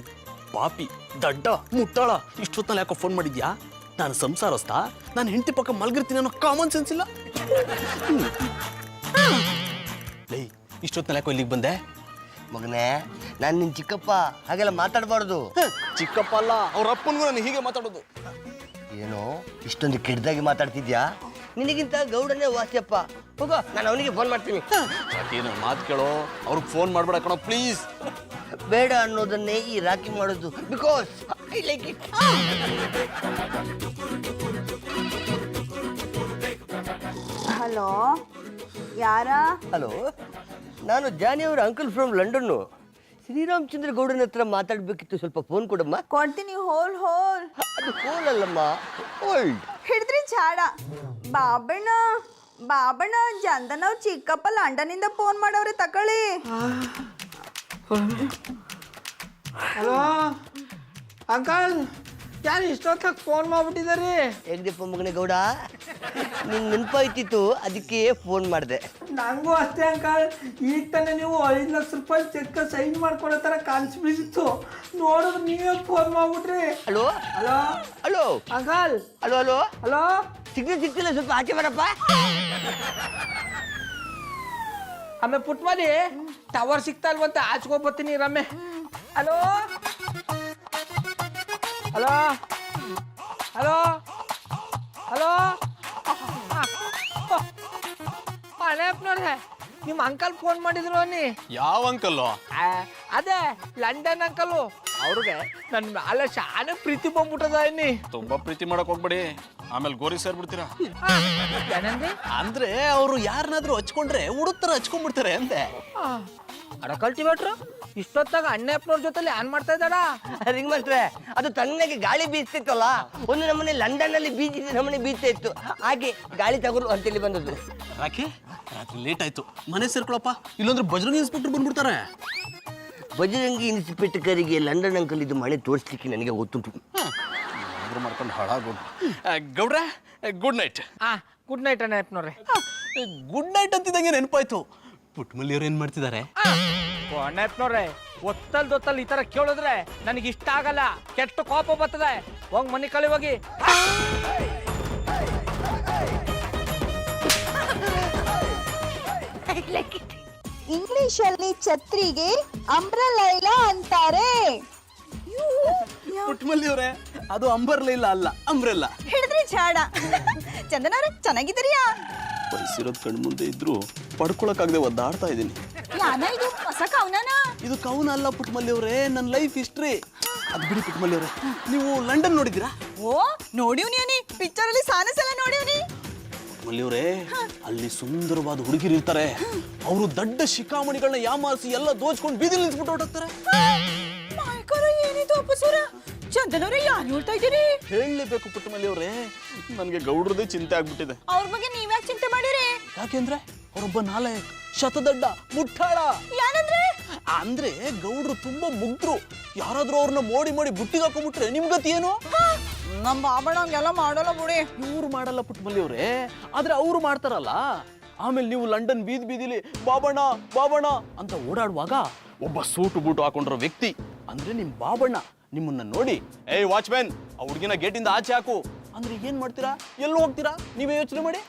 [SPEAKER 3] ಪಾಪಿ, ದಡ್ಡ, ಮುಟ್ಟಾಳ, ಇಷ್ಟೊತ್ತಲ್ಲಿ ಯಾಕೋ ಫೋನ್ ಮಾಡಿದ್ಯಾ? ನಾನು ಸಂಸಾರಸ್ಥ, ನಾನು ಹೆಂಡತಿ ಪಕ್ಕ ಮಲ್ಗಿರ್ತೀನಿ ಅನ್ನೋ ಕಾಮನ್ ಸೆನ್ಸ್ ಇಲ್ಲ. ಲೈ ಇಷ್ಟೊತ್ತಲ್ಲಿ ಯಾಕೋ ಇಲ್ಲಿಗೆ ಬಂದೆ?
[SPEAKER 4] ಮಗನೇ, ನಾನು ನಿನ್ ಚಿಕ್ಕಪ್ಪ, ಹಾಗೆಲ್ಲ ಮಾತಾಡಬಾರ್ದು.
[SPEAKER 3] ಚಿಕ್ಕಪ್ಪ ಅಲ್ಲ, ಅವ್ರ ಅಪ್ಪನಿಗೂ ನಾನು ಹೀಗೆ ಮಾತಾಡೋದು.
[SPEAKER 4] ಏನೋ ಇಷ್ಟೊಂದು ಕೆಟ್ಟದಾಗಿ ಮಾತಾಡ್ತಿದ್ಯಾ? ನಿನಗಿಂತ ಗೌಡನೇ ವಾಸಿಯಪ್ಪ. ಹೋಗೋ, ನಾನು ಅವನಿಗೆ ಫೋನ್ ಮಾಡ್ತೀನಿ.
[SPEAKER 3] ಏನು ಮಾತು ಕೇಳೋ, ಅವ್ರಿಗೆ ಫೋನ್ ಮಾಡ್ಬೇಡ ಕಣೋ ಪ್ಲೀಸ್.
[SPEAKER 4] ಬೇಡ ಅನ್ನೋದನ್ನೇ ಈ ರಾಕಿ ಮಾಡೋದು, because I like it.
[SPEAKER 5] Hello, ಯಾರ?
[SPEAKER 4] ಹಲೋ, ನಾನು ಜಾನಿ ಅವರ ಅಂಕಲ್ ಫ್ರಮ್ ಲಂಡನ್ನು. ಶ್ರೀರಾಮಚಂದ್ರ ಗೌಡನ ಹತ್ರ ಮಾತಾಡ್ಬೇಕಿತ್ತು, ಸ್ವಲ್ಪ ಫೋನ್ ಕೊಡಮ್ಮ.
[SPEAKER 5] ಕೊಡ್ತೀನಿ. Hold hold.
[SPEAKER 4] ಅದು ಫೋನ್ ಅಲ್ಲಮ್ಮ, ಹೋಲ್ಡ್.
[SPEAKER 5] ಹಿಡಿದ್ರಿ ಚಾಡ. ಬಾಬಣ್ಣ ಚಂದನವ್ರ ಚಿಕ್ಕಪ್ಪ ಲಂಡನಿಂದ ಫೋನ್ ಮಾಡವ್ರೆ, ತಕೊಳ್ಳಿ.
[SPEAKER 1] ಹಲೋ ಅಂಕಲ್, ಯಾರು ಇಷ್ಟೊತ್ತಾಗ ಫೋನ್ ಮಾಡ್ಬಿಟ್ಟಿದ್ದಾರೆ?
[SPEAKER 4] ಹೇಗ್ದಪ್ಪ ಮಗನೇ ಗೌಡ, ನಿಂಗೆ ನೆನಪಾಯ್ತಿತ್ತು, ಅದಕ್ಕೆ ಫೋನ್ ಮಾಡಿದೆ.
[SPEAKER 1] ನಂಗೂ ಅಷ್ಟೇ ಅಂಕಲ್. ಈಗ ತಾನೇ ನೀವು 5 ಲಕ್ಷ ರೂಪಾಯಿ ಚೆಕ್ ಸೈನ್ ಮಾಡ್ಕೊಳ್ಳೋ ಥರ ಕಾಣಿಸ್ಬಿಟ್ಟಿತ್ತು, ನೋಡಿದ್ರೆ ನೀವೇ ಫೋನ್ ಮಾಡ್ಬಿಟ್ರಿ.
[SPEAKER 4] Hello
[SPEAKER 1] hello
[SPEAKER 4] hello
[SPEAKER 1] uncle,
[SPEAKER 4] hello hello
[SPEAKER 1] hello.
[SPEAKER 4] ಸಿಗ್ತಿಲ್ಲ, ಸ್ವಲ್ಪ ಆಚೆ ಬರಪ್ಪ.
[SPEAKER 1] ಆಮೇಲೆ ಪುಟ್ ಮಾಡಿ ಟವರ್ ಸಿಗ್ತಾ ಇಲ್ವಂತ ಆಚ್ಕೊಬತ್ತೀನಿ ರಮ್ಮೆ. Hello hello hello hello. ಅಣ್ಣಪ್ಪನವ್ರೆ, ನಿಮ್ಮ ಅಂಕಲ್ ಫೋನ್ ಮಾಡಿದ್ರು ಅನ್ನಿ.
[SPEAKER 3] ಯಾವ ಅಂಕಲ್ಲು?
[SPEAKER 1] ಅದೇ ಲಂಡನ್ ಅಂಕಲು. ಅವ್ರಿಗೆ ನನ್ನ ಮ್ಯಾಲೆ ಶಾನೆ ಪ್ರೀತಿ ಬಂದ್ಬಿಟ್ಟದ ಅನ್ನಿ.
[SPEAKER 3] ತುಂಬಾ ಪ್ರೀತಿ ಮಾಡಕ್ ಹೋಗ್ಬೇಡಿ, ಆಮೇಲೆ ಗೋರಿ ಸೇರ್ಬಿಡ್ತೀರಾ.
[SPEAKER 1] ಏನಂದ್ರೆ?
[SPEAKER 3] ಅಂದ್ರೆ ಅವರು ಯಾರನ್ನಾದ್ರೂ ಹಚ್ಕೊಂಡ್ರೆ ಉಡುತ್ತರ ಹಚ್ಕೊಂಡ್ಬಿಡ್ತಾರೆ ಅಂದೆ.
[SPEAKER 1] ಅಡ ಕಲ್ಟಿವೇಟ್ರು ಇಷ್ಟೊತ್ತಾಗ ಅಣ್ಣಪ್ಪನವ್ರ ಜೊತೆಲಿ ಏನ್ ಮಾಡ್ತಾ ಇದ್ದಾಳ?
[SPEAKER 4] ರಿಂಗ್ ಮಾಡ್ರೆ, ಅದು ತಣ್ಣಗೆ ಗಾಳಿ ಬೀಸ್ತಿತ್ತಲ್ಲ, ಒಂದು ನಮ್ಮನೆ ಲಂಡನ್ ಅಲ್ಲಿ ಬೀಚಿದ ನಮ್ಮನೆ ಬೀಚ್ತಾ ಇತ್ತು, ಹಾಗೆ ಗಾಳಿ ತಗೊಳ್ಳು ಅಂತೇಳಿ ಬಂದದ್ದು.
[SPEAKER 3] ರಾಕಿ, ರಾತ್ರಿ ಲೇಟ್ ಆಯ್ತು, ಮನೆ ಸೇರ್ಕೊಳಪ್ಪ, ಇಲ್ಲಂದ್ರೆ ಬಜರಂಗಿ ಇನ್ಸ್ಪೆಕ್ಟರ್ ಬಂದ್ಬಿಡ್ತಾರೆ.
[SPEAKER 4] ಬಜರಂಗಿ ಇನ್ಸ್ಪೆಕ್ಟರ್ಗೆ ಲಂಡನ್ ಅಂಕಲ್ ಇದು ಮನೆ ತೋರಿಸ್ಲಿಕ್ಕೆ ನನಗೆ ಗೊತ್ತುಂಟು.
[SPEAKER 3] ಮಾಡ್ಕೊಂಡು ಹಾಳಾಗೋದು. ಗೌಡ್ರೆ, ಗುಡ್ ನೈಟ್.
[SPEAKER 1] ಗುಡ್ ನೈಟ್ ಅಣ್ಣಪ್ಪನವ್ರೆ.
[SPEAKER 3] ಗುಡ್ ನೈಟ್ ಅಂತಿದ್ದಂಗೆ ನೆನಪಾಯ್ತು, ಪುಟ್ಮಲ್ಲಿಯವ್ರು ಏನ್ ಮಾಡ್ತಿದ್ದಾರೆ?
[SPEAKER 1] ಅಣ್ಣಪ್ಪನವ್ರೆ, ಒತ್ತಲ್ ಈ ತರ ಕೇಳಿದ್ರೆ ನನಗೆ ಇಷ್ಟ ಆಗಲ್ಲ, ಕೆಟ್ಟ ಕೋಪ ಬರ್ತದೆ. ಹೋಗ್ ಮನೆ ಕಳಿ ಹೋಗಿ.
[SPEAKER 5] ಇಂಗ್ಲಿಷ್ ಅಲ್ಲಿ ಛತ್ರಿಗೆ ಅಂಬ್ರೆಲಾ ಅಂತಾರೆ.
[SPEAKER 3] ಪುಟ್ಮಲ್ಲಿ ಅವರೇ, ಅದು ಅಂಬರ್ಲಿಲ್ಲ ಅಲ್ಲ, ಅಂಬ್ರೆಲ್ಲ.
[SPEAKER 5] ಹಿಡಿದ್ರಿ ಚಾಡ. ಚಂದನ ಅವ್ರೆ ಚೆನ್ನಾಗಿದ್ದೀರಿಯಾ?
[SPEAKER 3] ವಯಸ್ಸಿರೋದ್ ಕಣ್ಮುಂದೆ ಇದ್ರು ಪಡ್ಕೊಳಕ್ಕಾಗದೆ ಒದ್ದಾಡ್ತಾ ಇದ್ದೀನಿ.
[SPEAKER 5] ಯಾನ ಇದು ಹೊಸ ಕವನನ?
[SPEAKER 3] ಇದು ಕವನ ಅಲ್ಲ ಪುಟ್ಮಲ್ಲಿ ಅವರೇ, ನನ್ನ ಲೈಫ್ ಹಿಸ್ಟ್ರಿ. ಅದ್ ಬಿಡಿ ಪುಟ್ಮಲ್ಲಿ ಅವರೇ, ನೀವು ಲಂಡನ್ ನೋಡಿದ್ದೀರಾ?
[SPEAKER 5] ಓ ನೋಡಿವ್ನಿ, ಪಿಕ್ಚರ್ ಅಲ್ಲಿ ಸಾನೆ ಸಲ ನೋಡಿವ್ನಿ.
[SPEAKER 3] ಪುಟ್ಮಲ್ಲಿ ಅವರೇ, ಅಲ್ಲಿ ಸುಂದರವಾದ ಹುಡುಗಿರು ಇರ್ತಾರೆ. ಅವರು ದೊಡ್ಡ ಶಿಖಾಮಣಿಗಳನ್ನ ಯಾಮಾರಿಸಿ ಎಲ್ಲ ದೋಚ್ಕೊಂಡು ಬೀದಿಲಿ ನಿಂತ್ಬಿಟ್ಟು ಹೊರಟಾಗ್ತಾರೆ.
[SPEAKER 5] ಮಾಯ್ಕರ ಏನಿದು ಅಪ್ಪಸೂರ? ಚಂದನವ್ರೆ ಯಾರು ಹೇಳ್ತಾ ಇದ್ದೀರಿ?
[SPEAKER 3] ಹೇಳಲೇಬೇಕು ಪುಟ್ಟಮಲ್ಲಿ ಅವರೇ, ನನಗೆ ಗೌಡ್ರದೇ ಚಿಂತೆ ಆಗ್ಬಿಟ್ಟಿದೆ.
[SPEAKER 5] ಅವ್ರ ಬಗ್ಗೆ ನೀವ್ಯಾಕೆ ಚಿಂತೆ ಮಾಡಿರಿ?
[SPEAKER 3] ಯಾಕೆಂದ್ರೆ ಅವರೊಬ್ಬ ನಾಲಾಯಕ್, ಶತದಡ್ಡ, ಮುಟ್ಟಾಳ.
[SPEAKER 5] ಯಾನಂದ್ರೆ?
[SPEAKER 3] ಅಂದ್ರೆ ಗೌಡ್ರು ತುಂಬಾ ಮುಗ್ದ್ರು. ಯಾರಾದ್ರೂ ಅವ್ರನ್ನ ಮೋಡಿ ಬುಟ್ಟಿಗೆ ಹಾಕೊಂಡ್ಬಿಟ್ರೆ ನಿಮ್ ಗತಿ ಏನು?
[SPEAKER 5] ನಮ್ಮ ಬಾಬಣ್ಣ ಹಂಗೆಲ್ಲ ಮಾಡಲ್ಲ ಬಿಡಿ.
[SPEAKER 3] ಇವ್ರು ಮಾಡಲ್ಲ ಪುಟ್ಟಮಲ್ಲಿ ಅವರೇ, ಆದ್ರೆ ಅವ್ರು ಮಾಡ್ತಾರಲ್ಲ. ಆಮೇಲೆ ನೀವು ಲಂಡನ್ ಬೀದಿಲಿ ಬಾಬಣ್ಣ ಬಾಬಣ್ಣ ಅಂತ ಓಡಾಡುವಾಗ ಒಬ್ಬ ಸೂಟು ಬೂಟು ಹಾಕೊಂಡಿರೋ ವ್ಯಕ್ತಿ ಅಂದ್ರೆ ನಿಮ್ ಬಾಬಣ್ಣ ನಿಮ್ಮನ್ನ ನೋಡಿ, ಏಯ್ ವಾಚ್ಮ್ಯಾನ್, ಆ ಹುಡುಗಿನ ಗೇಟಿಂದ ಆಚೆ ಹಾಕು ಅಂದ್ರೆ ಏನ್ ಮಾಡ್ತೀರಾ? ಎಲ್ಲಿ ಹೋಗ್ತೀರಾ? ನೀವೇ ಯೋಚನೆ ಮಾಡಿ.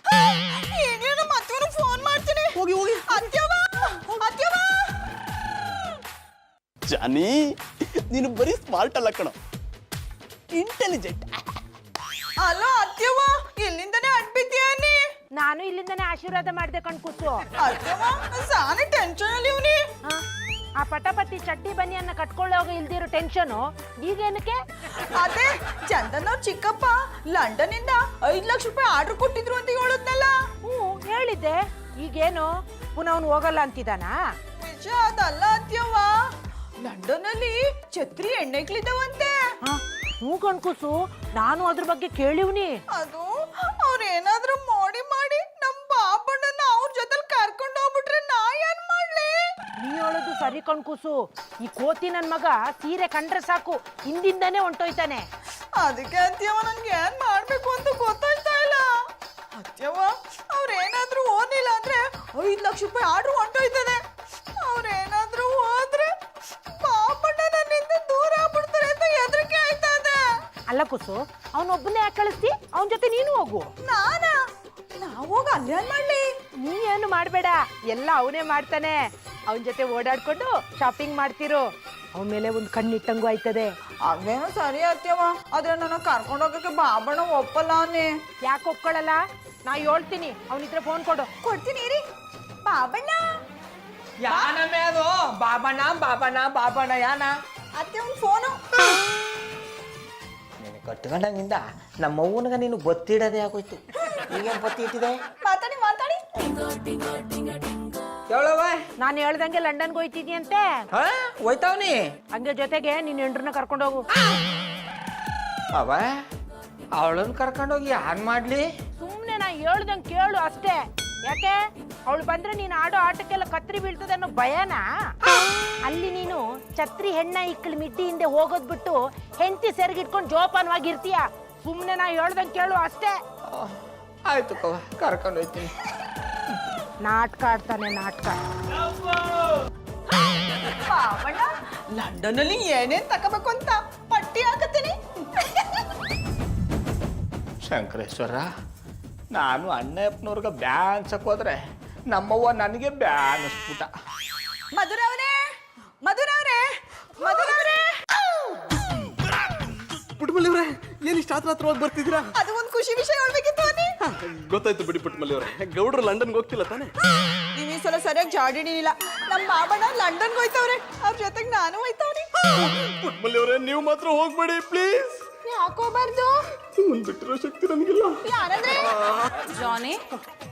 [SPEAKER 5] ಏನೇನು ಮತ್ತೆ ಫೋನ್ ಮಾಡ್ತೀನಿ.
[SPEAKER 3] ಹೋಗಿ ಹೋಗಿ.
[SPEAKER 5] ಅತ್ಯವ ಅತ್ಯವ.
[SPEAKER 3] ಜಾನಿ, ನೀನು ಬರೀ ಸ್ಮಾರ್ಟ್ ಅಲ್ಲ ಕಣ, ಇಂಟೆಲಿಜೆಂಟ್.
[SPEAKER 5] ಅಲ್ಲ ಅತ್ಯವ, ಇಲ್ಲಿಂದನೇ ಅಡ್ಬಿದ್ಯಾನಿ.
[SPEAKER 6] ನಾನು ಇಲ್ಲಿಂದನೇ ಆಶೀರ್ವಾದ ಮಾಡ್ದೆ ಕಣ್ಕೂಸು.
[SPEAKER 5] ಅತ್ಯವ ಸಾನೆ ಟೆನ್ಷನ್ ಅಲ್ಲಿ ಇವ್ನಿ.
[SPEAKER 6] ಆ ಪಟಾಪತಿ ಚಡ್ಡಿ ಬನಿಯನ್ನ ಕಟ್ಕೊಳ್ಳೋಗ ಇಲ್ದಿರೋ ಟೆನ್ಷನು ಈಗೇನಕ್ಕೆ?
[SPEAKER 5] ಅದೇ ಚಂದನ್ ಅವ್ರ ಚಿಕ್ಕಪ್ಪ ಲಂಡನ್ ಇಂದ 5 ಲಕ್ಷ ರೂಪಾಯಿ ಆರ್ಡರ್ ಕೊಟ್ಟಿದ್ರು ಅಂತ ಹೇಳಿದ್ನಲ್ಲ.
[SPEAKER 6] ಹೇಳಿದ್ದೆ. ಈಗೇನು ಪುನಃ ಅವ್ನು ಹೋಗಲ್ಲ ಅಂತಿದ್ದಾನ?
[SPEAKER 5] ನಿಜ ಅದಲ್ಲ ಅತ್ಯವ, ಲಂಡನ್ ಅಲ್ಲಿ ಛತ್ರಿ ಎಣ್ಣೆಕ್ಲಿದ್ದಾವಂತೆ.
[SPEAKER 6] ಹ್ಞೂ ಕಣ್ಕೂಸು, ನಾನು ಅದ್ರ ಬಗ್ಗೆ ಕೇಳಿವ್ನಿ.
[SPEAKER 5] ಅದು ಅವ್ರೇನಾದ್ರೂ ಮಾಡಿ ನಮ್ ಬಾಬಣ್ಣನ ಅವ್ರ ಜೊತೆ ಕರ್ಕೊಂಡು ಹೋಗ್ಬಿಟ್ರೆ ನಾ ಏನ್ ಮಾಡ್ಲಿ?
[SPEAKER 6] ನೀ ಹೇಳೋದು ಸರಿ ಕಣ್ಕೂಸು. ಈ ಕೋತಿ ನನ್ ಮಗ ಸೀರೆ ಕಂಡ್ರೆ ಸಾಕು ಹಿಂದಿಂದಾನೇ ಹೊಂಟೋಯ್ತಾನೆ.
[SPEAKER 5] ಅದಕ್ಕೆ ಅತ್ಯವ ನನ್ಗೆ ಏನ್ ಮಾಡ್ಬೇಕು ಅಂತ ಗೊತ್ತಾಯ್ತಾ ಇಲ್ಲ. ಅತ್ಯವ ಅವ್ರೇನಾದ್ರೂ ಓದಿಲ್ಲ ಅಂದ್ರೆ 5 ಲಕ್ಷ ರೂಪಾಯಿ ಆರ್ಡರ್ ಹೊಂಟೋಯ್ತದೆ. ಅವ್ರೇನಾದ್ರೂ ಹೋದ್ರೆ ಬಾಬಣ್ಣ ನನ್ನಿಂದ ದೂರ ಆಗ್ಬಿಡ್ತಾರೆ ಅಂತ ಹೆದರಿಕೆ ಆಯ್ತದೆ.
[SPEAKER 6] ಅಲ್ಲ ಕೂಸು, ಅವನೊಬ್ಬನೇ ಯಾಕೆ ಕಳಿಸ್ತಿ? ಅವನ ಜೊತೆ ನೀನು ಹೋಗು.
[SPEAKER 5] ನಾವು ಹೋಗಿ ಅಲ್ಲೇ ಮಾಡ್ಲಿ?
[SPEAKER 6] ನೀ ಏನು ಮಾಡ್ಬೇಡ, ಎಲ್ಲ ಅವನೇ ಮಾಡ್ತಾನೆ. ಅವನ ಜೊತೆ ಓಡಾಡ್ಕೊಂಡು ಶಾಪಿಂಗ್ ಮಾಡ್ತಿರು. ಅವನ ಮೇಲೆ ಒಂದು ಕಣ್ಣಿಟ್ಟಂಗೂ ಆಯ್ತದೆ.
[SPEAKER 5] ಅದೇನೋ ಸರಿ ಅತ್ಯವ, ಆದ್ರೆ ನನ್ನ ಕರ್ಕೊಂಡು ಹೋಗಕ್ಕೆ ಬಾಬಣ್ಣ ಒಪ್ಪಲ್ಲ ಅನ್ನಿ.
[SPEAKER 6] ಯಾಕೆ ಒಪ್ಕೊಳ್ಳಲ್ಲ? ನಾ ಹೇಳ್ತೀನಿ, ಅವನಿದ್ರೆ ಫೋನ್ ಕೊಡು.
[SPEAKER 5] ಕೊಡ್ತೀನಿ ರೀ. ಬಾಬಣ್ಣ
[SPEAKER 1] ಯಾನಮ್ಮೆ ಅದು? ಬಾಬಣ್ಣ ಬಾಬಣ್ಣ ಬಾಬಣ್ಣ ಯಾನ?
[SPEAKER 5] ಅತ್ತೆ ಒಂದು ಫೋನು.
[SPEAKER 1] ನೀನು ಕಟ್ಕೊಂಡಂಗಿಂದ ನಮ್ಮ ಅವ್ವನಿಗೆ ನೀನು ಬತ್ತಿಡೋದೇ ಆಗೋಯ್ತು. ಈಗೇನು ಬತ್ತಿ ಇಟ್ಟಿದೆ?
[SPEAKER 5] ಮಾತಾಡಿ
[SPEAKER 1] ಹೇಳವ.
[SPEAKER 6] ನಾನು ಹೇಳ್ದಂಗೆ ಲಂಡನ್ಗೆ ಹೋಯ್ತಿದ್ದಿ ಅಂತೆ.
[SPEAKER 1] ಹೋಯ್ತಾವ್ನಿ.
[SPEAKER 6] ಹಂಗೆ ಜೊತೆಗೆ ನಿನ್ನ ಹೆಂಡ್ರನ್ನ ಕರ್ಕೊಂಡು ಹೋಗು.
[SPEAKER 1] ಅವ ಅವಳನ್ನ ಕರ್ಕೊಂಡೋಗಿ ಯಾರು ಮಾಡ್ಲಿ?
[SPEAKER 6] ಸುಮ್ಮನೆ ನಾ ಹೇಳ್ದಂಗೆ ಕೇಳು ಅಷ್ಟೇ. ಯಾಕೆ? ಅವಳು ಬಂದ್ರೆ ನೀನು ಆಡೋ ಆಟಕ್ಕೆಲ್ಲ ಕತ್ರಿ ಬೀಳ್ತದೆ ಅನ್ನೋ ಭಯನಾ? ಅಲ್ಲಿ ನೀನು ಛತ್ರಿ ಹೆಣ್ಣ ಇಕ್ಕಳು ಮಿಡ್ಡಿ ಹಿಂದೆ ಹೋಗೋದ್ ಬಿಟ್ಟು ಹೆಂಡತಿ ಸೆರಗಿಟ್ಕೊಂಡು ಜೋಪಾನವಾಗಿರ್ತೀಯ. ಸುಮ್ಮನೆ ನಾ ಹೇಳ್ದಂಗೆ ಕೇಳು ಅಷ್ಟೇ.
[SPEAKER 1] ಆಯ್ತು ಕವ, ಕರ್ಕೊಂಡು ಹೋಯ್ತೀನಿ.
[SPEAKER 6] ನಾಟಕ ಆಡ್ತಾನೆ ನಾಟಕ.
[SPEAKER 5] ಬಾಬಣ್ಣ ಲಂಡನ್ ಅಲ್ಲಿ ಏನೇನ್ ತಗೋಬೇಕು ಅಂತ ಪಟ್ಟಿ ಹಾಕತ್ತೀನಿ.
[SPEAKER 1] ಶಂಕರೇಶ್ವರ, ನಾನು ಅಣ್ಣಪ್ಪನವ್ರಿಗೆ ಬ್ಯಾ ಅನ್ಸಕ್ ಹೋದ್ರೆ ನಮ್ಮವ್ವ ನನಗೆ ಬ್ಯಾ ಅನ್ನಿಸ್ಬಿಟ್ಟ.
[SPEAKER 5] ಮಧುರವ್ರೆ
[SPEAKER 3] ಪುಟ್ಟಮಲ್ಲಿ ಅವರೇ, ಏನ್ ಇಷ್ಟ ಹತ್ರ ಬರ್ತಿದ್ದೀರಾ?
[SPEAKER 5] ಅದು ಒಂದು ಖುಷಿ ವಿಷಯ ಹೇಳ್ಬೇಕಿತ್ತು ಅನ್ನಿ.
[SPEAKER 3] ಗೊತ್ತಾಯ್ತು ಬಿಡಿ ಪುಟ್ಟಮಲ್ಲಿ ಅವರೇ, ಗೌಡ್ರು ಲಂಡನ್ಗೆ ಹೋಗ್ತಿಲ್ಲ ತಾನೆ?
[SPEAKER 5] ನೀವು ಈ ಸಲ ಸರಿಯಾಗಿ ಜಾಡಿನಿಲ್ಲ. ನಮ್ಮ ಬಾಬಣ್ಣ ಲಂಡನ್ಗೆ ಹೋಯ್ತವ್ರೆ, ಅವ್ರ ಜೊತೆಗೆ ನಾನು ಹೋಯ್ತವ್ರಿ.
[SPEAKER 3] ಪುಟ್ಟಮಲ್ಲಿ ಅವರೇ, ನೀವು ಮಾತ್ರ ಹೋಗ್ಬೇಡಿ ಪ್ಲೀಸ್.
[SPEAKER 5] ಯಾಕೋಬಾರ್ದು?
[SPEAKER 3] ಬಿಟ್ಟಿರೋ ಶಕ್ತಿ ನನಗಿಲ್ಲ.
[SPEAKER 5] ಯಾರಂದ್ರೆ?
[SPEAKER 2] ಜಾನಿ,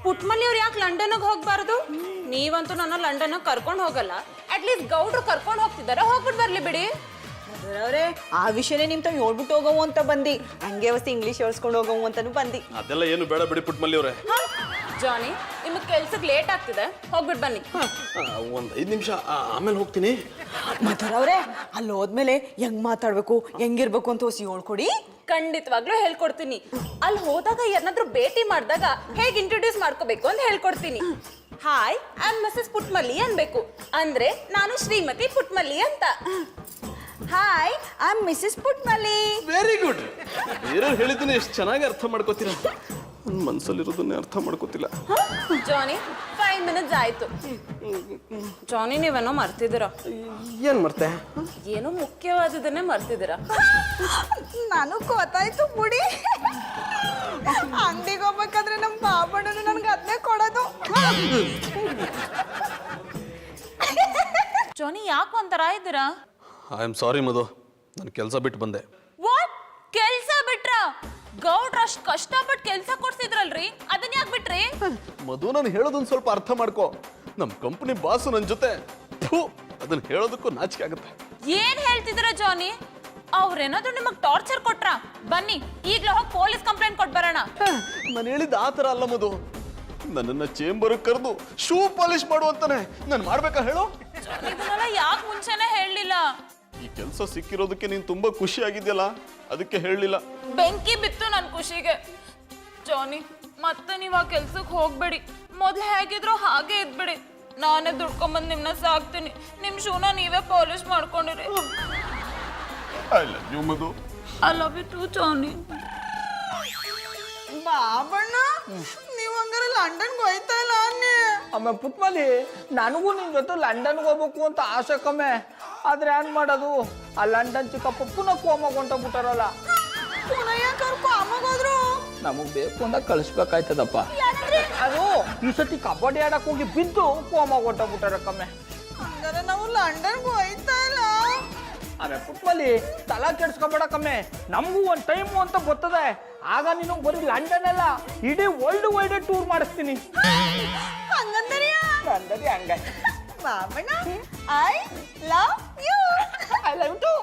[SPEAKER 2] ಪುಟ್ಮಲ್ಲಿ ಅವ್ರು ಯಾಕೆ ಲಂಡನ್ಗೆ ಹೋಗ್ಬಾರ್ದು? ನೀವಂತೂ ನನ್ನ ಲಂಡನ್ ಕರ್ಕೊಂಡು ಹೋಗಲ್ಲ. ಅಟ್ಲೀಸ್ಟ್ ಗೌಡ್ರು ಕರ್ಕೊಂಡು ಹೋಗ್ತಿದಾರೆ, ಹೋಗ್ಬಿಟ್ಟು ಬರ್ಲಿ ಬಿಡಿ.
[SPEAKER 5] ಅವ್ರೆ ಆ ವಿಷಯನೇ ನಿಮ್ ತಾವ್ ಹೇಳ್ಬಿಟ್ಟು ಹೋಗವು ಅಂತ ಬಂದಿ. ಹಂಗೆ ಅವತ್ತು ಇಂಗ್ಲಿಷ್ ಹೇಳ್ಸ್ಕೊಂಡು ಹೋಗವು ಅಂತಾನು ಬಂದಿ.
[SPEAKER 3] ಅದೆಲ್ಲ ಏನು ಬೇಡ ಬಿಡಿ ಪುಟ್ಟಮಲ್ಲಿ ಅವರೇ.
[SPEAKER 2] ಜಾನಿ, ನಿಮಗೆ ಕೆಲ್ಸಕ್ಕೆ ಲೇಟ್ ಆಗ್ತಿದೆ, ಹೋಗ್ಬಿಟ್ಟು ಬನ್ನಿ.
[SPEAKER 3] ಒಂದ್ 5 ನಿಮಿಷ, ಆಮೇಲೆ ಹೋಗ್ತೀನಿ.
[SPEAKER 5] ಮಧುರವ್ರೆ ಅಲ್ಲಿ ಹೋದ್ಮೇಲೆ ಹೆಂಗ್ ಮಾತಾಡ್ಬೇಕು ಹೆಂಗಿರ್ಬೇಕು ಅಂತ ಹೊಸಿ ಹೇಳ್ಕೊಡಿ.
[SPEAKER 2] ಖಂಡಿತವಾಗ್ಲೂ ಹೇಳ್ಕೊಡ್ತೀನಿ. ಅಲ್ಲಿ ಹೋದಾಗ ಏನಾದ್ರೂ ಭೇಟಿ ಮಾಡಿದಾಗ ಹೇಗೆ ಇಂಟ್ರೊಡ್ಯೂಸ್ ಮಾಡ್ಕೋಬೇಕು ಅಂತ ಹೇಳ್ಕೊಡ್ತೀನಿ. Hi, I am Mrs Putmalli ಅನ್ಬೇಕು. ಅಂದ್ರೆ ನಾನು ಶ್ರೀಮತಿ ಪುಟ್ಮಲ್ಲಿ ಅಂತ.
[SPEAKER 5] Hi, I am Mrs Putmalli.
[SPEAKER 3] Very good. ಬೇರೆಯವ್ರು ಹೇಳಿದ್ದೀನಿ ಎಷ್ಟು ಚೆನ್ನಾಗಿ ಅರ್ಥ ಮಾಡ್ಕೋತೀರ. ನನ್ನ ಮನಸ್ಸಲ್ಲಿರೋದನ್ನೇ ಅರ್ಥ ಮಾಡ್ಕೋತಿಲ್ಲ.
[SPEAKER 2] ಜಾನಿ 5 ಮಿನಿಟ್ಸ್ ಆಯ್ತು. ಜಾನಿ ನೀವೇನೋ ಮರ್ತಿದ್ದೀರಾ.
[SPEAKER 3] ಏನು ಮರ್ತೆ?
[SPEAKER 2] ಏನೋ ಮುಖ್ಯವಾದದನ್ನೇ ಮರ್ತಿದ್ದೀರಾ.
[SPEAKER 5] ನಾನು ಗೊತ್ತಾಯ್ತು ಬಿಡಿ. ಅಂಗಡಿಗೆ ಹೋಗ್ಬೇಕಾದ್ರೆ ನಮ್ಮ ಪಾಪಣ್ಣನು ನನ್ಗೆ ಅದನ್ನೇ ಕೊಡೋದು.
[SPEAKER 2] ಜಾನಿ ಯಾಕೆ ಒಂಥರ ಇದ್ದೀರಾ?
[SPEAKER 3] ಐ ಆಮ್ ಸಾರಿ ಮಧು, ನಾನು ಕೆಲಸ ಬಿಟ್ಟು ಬಂದೆ.
[SPEAKER 2] ವಾಟ್? ಕೆಲ್ಸ ಬಿಟ್ರ? ಗೌಡ್ರ ಅಷ್ಟ್ ಕಷ್ಟಪಟ್ಟು ಕೆಲ್ಸ ಕೊಡ್ಸಿದ್ರಲ್ರಿ, ಅದನ್ನ ಯಾಕೆ ಬಿಟ್ರಿ?
[SPEAKER 3] ಮಧು, ನಾನು ಹೇಳೋದೊಂದು ಸ್ವಲ್ಪ ಅರ್ಥ ಮಾಡ್ಕೋ. ನಮ್ಮ ಕಂಪನಿ ಬಾಸು ನನ್ನ ಜೊತೆ ಅದನ್ನ ಹೇಳೋದಕ್ಕೂ ನಾಚಿಕೆ ಆಗುತ್ತೆ.
[SPEAKER 2] ಏನ್ ಹೇಳ್ತಿದ್ದೀರ ಜಾನಿ? ಅವ್ರೇನಾದ್ರೂ ನಿಮಗ್ ಟಾರ್ಚರ್ ಕೊಟ್ರ? ಬನ್ನಿ ಈಗ್ಲೇ ಹೋಗಿ ಪೊಲೀಸ್ ಕಂಪ್ಲೇಂಟ್ ಕೊಟ್ಟು ಬರೋಣ.
[SPEAKER 3] ನಾನು ಹೇಳಿದ ಆ ಥರ ಅಲ್ಲ ಮಧು. ನನ್ನನ್ನ ಚೇಂಬರ್ ಕರೆದು ಶೂ ಪಾಲಿಶ್ ಮಾಡು ಅಂತಾನೆ. ನಾನು ಮಾಡ್ಬೇಕಾ ಹೇಳು?
[SPEAKER 2] ಇದನ್ನೆಲ್ಲ ಯಾಕೆ ಮುಂಚೆನೆ ಹೇಳಲಿಲ್ಲ?
[SPEAKER 3] ಈ ಕೆಲಸ ಸಿಕ್ಕಿರೋದಕ್ಕೆ ನೀನು ತುಂಬಾ ಖುಷಿ ಆಗಿದ್ಯಲ್ಲ, ಅದಕ್ಕೆ ಹೇಳಲಿಲ್ಲ.
[SPEAKER 2] ಬೆಂಕಿ ಬಿತ್ತು ನನ್ನ ಖುಷಿಗೆ. ಜಾನಿ, ಮತ್ತೆ ನೀವು ಆ ಕೆಲ್ಸಕ್ಕೆ ಹೋಗ್ಬೇಡಿ. ಮೊದ್ಲು ಹೇಗಿದ್ರು ಹಾಗೆ ಇದ್ಬಿಡಿ. ನಾನೇ ದುಡ್ಕೊಂಬಂದು ನಿಮ್ಮನ್ನ ಸಾಕ್ತೀನಿ. ನಿಮ್ಮ ಶೂನ ನೀವೇ ಪಾಲಿಶ್ ಮಾಡ್ಕೊಂಡಿರಿ.
[SPEAKER 3] I love you Madhu.
[SPEAKER 2] I love you too Johnny.
[SPEAKER 5] Babanna, ನೀವು ಹಂಗಾರೆ ಲಂಡನ್ಗೆ ಹೋಯ್ತಾ ಇಲ್ಲ ಅನ್ನಿ.
[SPEAKER 1] ಆಮೇಲೆ ಪುಟ್ಮಲಿ, ನನಗೂ ನಿನ್ ಜೊತೆ ಲಂಡನ್ಗೆ ಹೋಗ್ಬೇಕು ಅಂತ ಆಸೆ ಕಮ್ಮೆ. ಆದ್ರೆ ಏನ್ ಮಾಡೋದು, ಆ ಲಂಡನ್ ಚಿಕ್ಕಪ್ಪ ಪುನಃ ಕೋಮಾಗ ಹೊಂಟೋಗ್ಬಿಟ್ಟಾರಲ್ಲ.
[SPEAKER 5] ಪುನಃ ಯಾಕೆ ಅವ್ರು ಕಾಮಗೋದ್ರು?
[SPEAKER 1] ನಮಗ್ ಬೇಕು ಅಂತ ಕಳಿಸ್ಬೇಕಾಯ್ತದಪ್ಪ. ಅದು ಈ ಸತಿ ಕಬಡ್ಡಿ ಆಡಕ್ ಹೋಗಿ ಬಿದ್ದು ಕೋಮಾಗ ಹೊಂಟೋಗ್ಬಿಟ್ಟಾರ ಕಮ್ಮೆ.
[SPEAKER 5] ಹಂಗಾರೆ ನಾವು ಲಂಡನ್ಗೆ ಹೋಯ್ತಾ ಇಲ್ಲ.
[SPEAKER 1] ಅರೆ ಪುಟ್ಮಲಿ, ತಲಾ ಕೆಡ್ಸ್ಕೊಬೇಡ ಕಮ್ಮೆ. ನಮಗೂ ಒಂದ್ ಟೈಮು ಅಂತ ಗೊತ್ತದೆ. ಆಗ ನೀನು ಬರೀ ಲಂಡನ್ ಅಲ್ಲ, ಇಡೀ ವರ್ಲ್ಡ್ ವೈಡ್ ಟೂರ್ ಮಾಡಿಸ್ತೀನಿ.
[SPEAKER 5] ಹಂಗಂದರಿಯಾ?
[SPEAKER 1] ಲಂಡನ್ ಹಂಗ.
[SPEAKER 5] Babanna, I love you.
[SPEAKER 1] I love you to.